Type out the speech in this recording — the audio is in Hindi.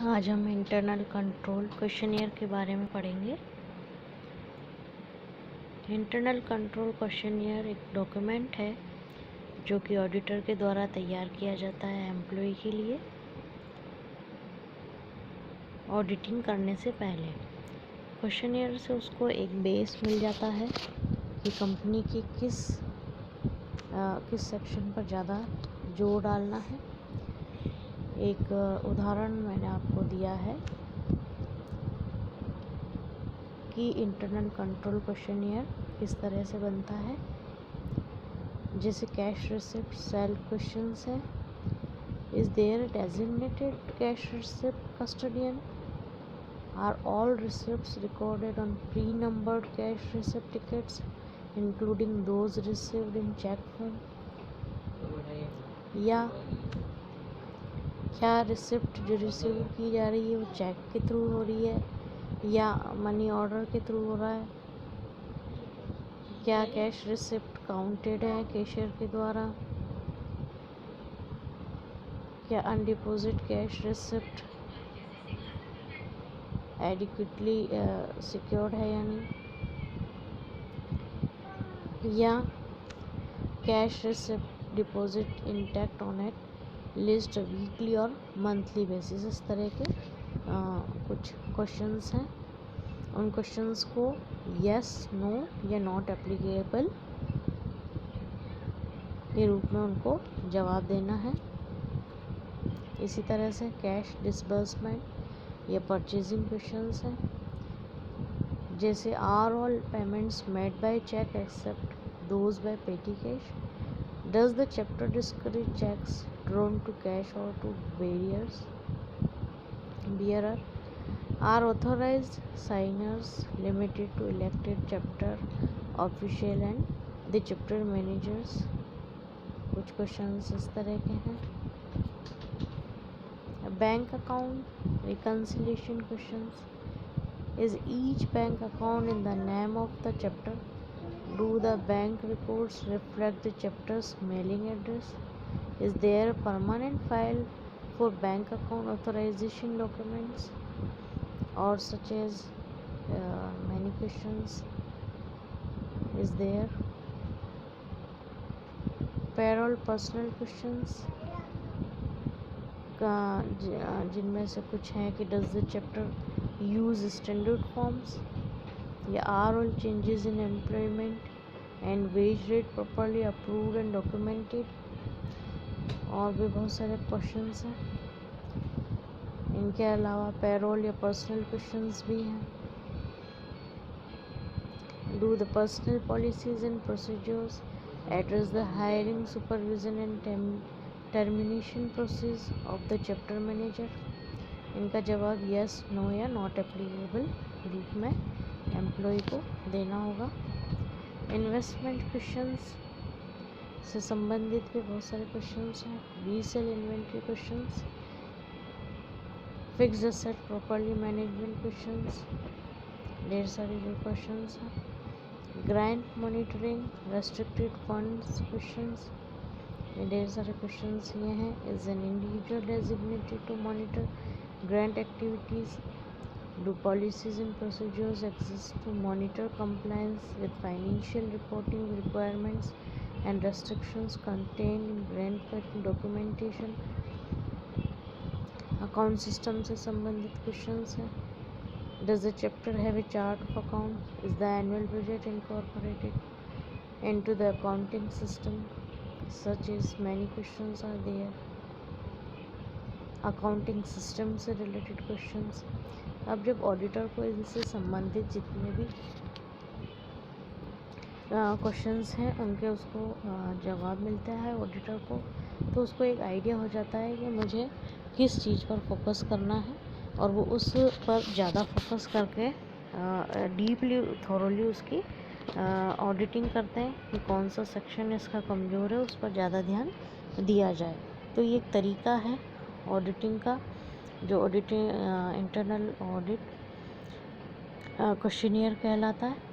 आज हम इंटरनल कंट्रोल क्वेश्चनियर के बारे में पढ़ेंगे। इंटरनल कंट्रोल क्वेश्चनियर एक डॉक्यूमेंट है जो कि ऑडिटर के द्वारा तैयार किया जाता है एम्प्लॉय के लिए ऑडिटिंग करने से पहले। क्वेश्चनियर से उसको एक बेस मिल जाता है कि कंपनी की किस सेक्शन पर ज़्यादा जोर डालना है। एक उदाहरण मैंने आपको दिया है कि इंटरनल कंट्रोल क्वेश्चनियर किस तरह से बनता है। जैसे कैश रिसिप्ट सेल क्वेश्चंस है, is there designated cash receipt custodian, are all receipts recorded on pre numbered cash receipt tickets including those received in cheque form, या क्या रिसिप्ट जो रिसीव की जा रही है वो चेक के थ्रू हो रही है या मनी ऑर्डर के थ्रू हो रहा है, क्या कैश रिसिप्ट काउंटेड है कैशियर के द्वारा, क्या अनडिपोजिट कैश रिसिप्ट एडिक्वेटली सिक्योर्ड है या नहीं, या cash receipt deposit intact on at least weekly और मंथली बेसिस। इस तरह के कुछ क्वेश्चंस हैं। उन क्वेश्चंस को यस नो या नॉट एप्लीकेबल के रूप में उनको जवाब देना है। इसी तरह से कैश डिसबर्समेंट या परचेजिंग क्वेश्चंस हैं। जैसे are all payments made by cheque except those by petty cash, does the chapter discourage cheques drawn to cash or to bearer, are authorized signers limited to elected chapter official and the chapter managers। कुछ क्वेश्चंस इस तरह के हैं। Bank account reconciliation questions, is each bank account in the name of the chapter, do the bank records reflect the chapter's mailing address, is there a permanent file for bank account authorization documents, or such as many questions is there। payroll personal questions जिनमें से कुछ हैं कि does the chapter use standard forms, या are all changes in employment and wage rate properly approved and documented। और भी बहुत सारे क्वेश्चंस हैं। इनके अलावा पेरोल या पर्सनल क्वेश्चंस भी हैं। Do the personal policies and procedures address the hiring supervision and termination process of the chapter manager. इनका जवाब यस नो या नॉट एप्लीकेबल रूप में एम्प्लॉय को देना होगा। इन्वेस्टमेंट क्वेश्चंस से संबंधित भी बहुत सारे क्वेश्चंस हैं। Resale inventory questions, fixed asset properly management questions, ढेर सारे जो क्वेश्चंस हैं। Grant monitoring restricted funds questions, ढेर सारे क्वेश्चंस ये हैं। Is an individual designated to monitor grant activities, do policies and procedures exist to monitor compliance with financial reporting requirements and restrictions contained in grant documentation। Account system से संबंधित क्वेश्चंस हैं। Does the chapter have a chart of account, is the annual budget incorporated into the accounting system, such is many questions are there. Accounting system से रिलेटेड क्वेश्चंस। अब जब ऑडिटर को इनसे संबंधित जितने भी क्वेश्चंस हैं उनके उसको जवाब मिलता है ऑडिटर को, तो उसको एक आइडिया हो जाता है कि मुझे किस चीज़ पर फोकस करना है, और वो उस पर ज़्यादा फोकस करके डीपली थॉरोली उसकी ऑडिटिंग करते हैं कि कौन सा सेक्शन इसका कमज़ोर है, उस पर ज़्यादा ध्यान दिया जाए। तो ये एक तरीका है ऑडिटिंग का, जो ऑडिटिंग इंटरनल ऑडिट क्वेश्चनियर कहलाता है।